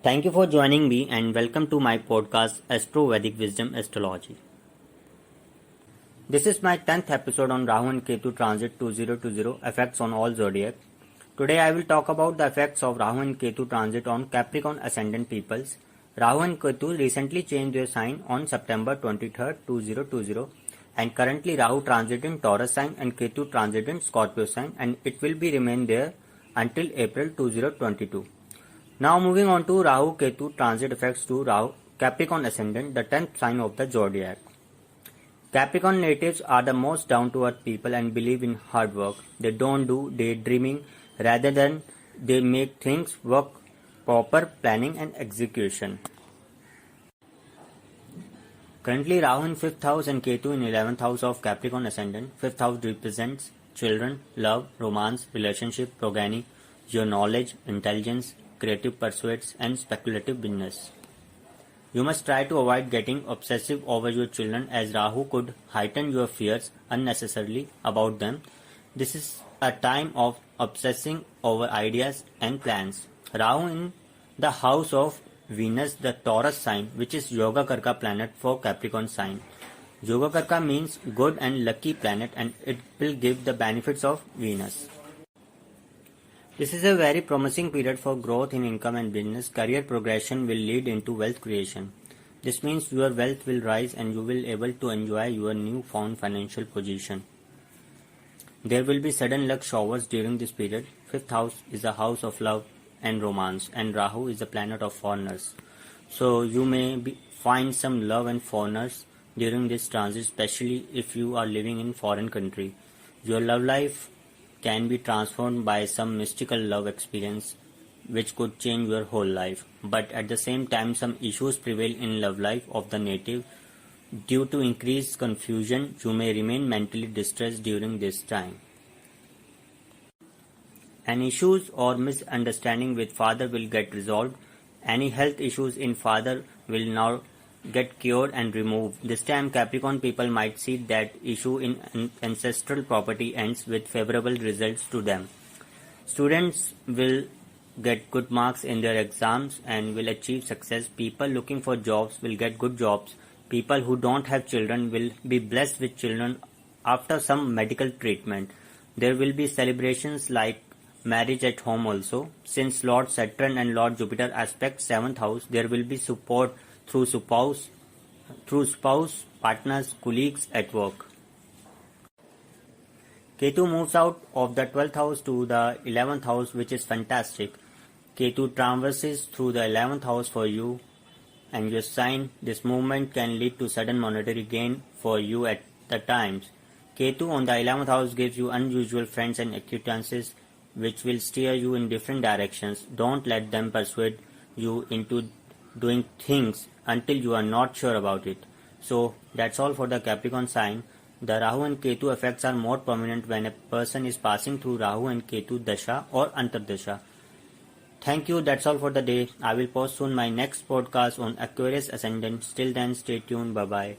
Thank you for joining me and welcome to my podcast Astro Vedic Wisdom Astrology. This is my 10th episode on Rahu and Ketu transit 2020 effects on all zodiac. Today I will talk about the effects of Rahu and Ketu transit on Capricorn ascendant peoples. Rahu and Ketu recently changed their sign on September 23rd, 2020 and currently Rahu transit in Taurus sign and Ketu transit in Scorpio sign and it will be remain there until April 2022. Now moving on to Rahu Ketu transit effects to Rahu Capricorn ascendant, the 10th sign of the zodiac. Capricorn natives are the most down-to-earth people and believe in hard work. They don't do daydreaming, rather than they make things work, proper planning and execution. Currently Rahu in 5th house and Ketu in 11th house of Capricorn ascendant. 5th house represents children, love, romance, relationship, progeny, your knowledge, intelligence, creative pursuits and speculative business. You must try to avoid getting obsessive over your children as Rahu could heighten your fears unnecessarily about them. This is a time of obsessing over ideas and plans. Rahu in the house of Venus, the Taurus sign, which is Yogakarka planet for Capricorn sign. Yogakarka means good and lucky planet and it will give the benefits of Venus. This is a very promising period for growth in income and business. Career progression will lead into wealth creation. This means your wealth will rise and you will able to enjoy your newfound financial position. There will be sudden luck showers during this period. 5th house is a house of love and romance and Rahu is a planet of foreigners. So you may find some love and foreigners during this transit, especially if you are living in foreign country. Your love life can be transformed by some mystical love experience which could change your whole life. But at the same time some issues prevail in love life of the native. Due to increased confusion, you may remain mentally distressed during this time. Any issues or misunderstanding with father will get resolved. Any health issues in father will now get cured and removed. This time Capricorn people might see that issue in ancestral property ends with favorable results to them. Students will get good marks in their exams and will achieve success. People looking for jobs will get good jobs. People who don't have children will be blessed with children after some medical treatment. There will be celebrations like marriage at home also. Since Lord Saturn and Lord Jupiter aspect 7th house, there will be support through spouse, partners, colleagues at work. Ketu moves out of the 12th house to the 11th house, which is fantastic. Ketu traverses through the 11th house for you and your sign. This movement can lead to sudden monetary gain for you at the times. Ketu on the 11th house gives you unusual friends and acquaintances which will steer you in different directions. Don't let them persuade you into doing things until you are not sure about it. So that's all for the Capricorn sign. The Rahu and Ketu effects are more prominent when a person is passing through Rahu and Ketu Dasha or Antardasha. Thank you, that's all for the day. I will post soon my next podcast on Aquarius Ascendant. Till then, stay tuned. Bye bye.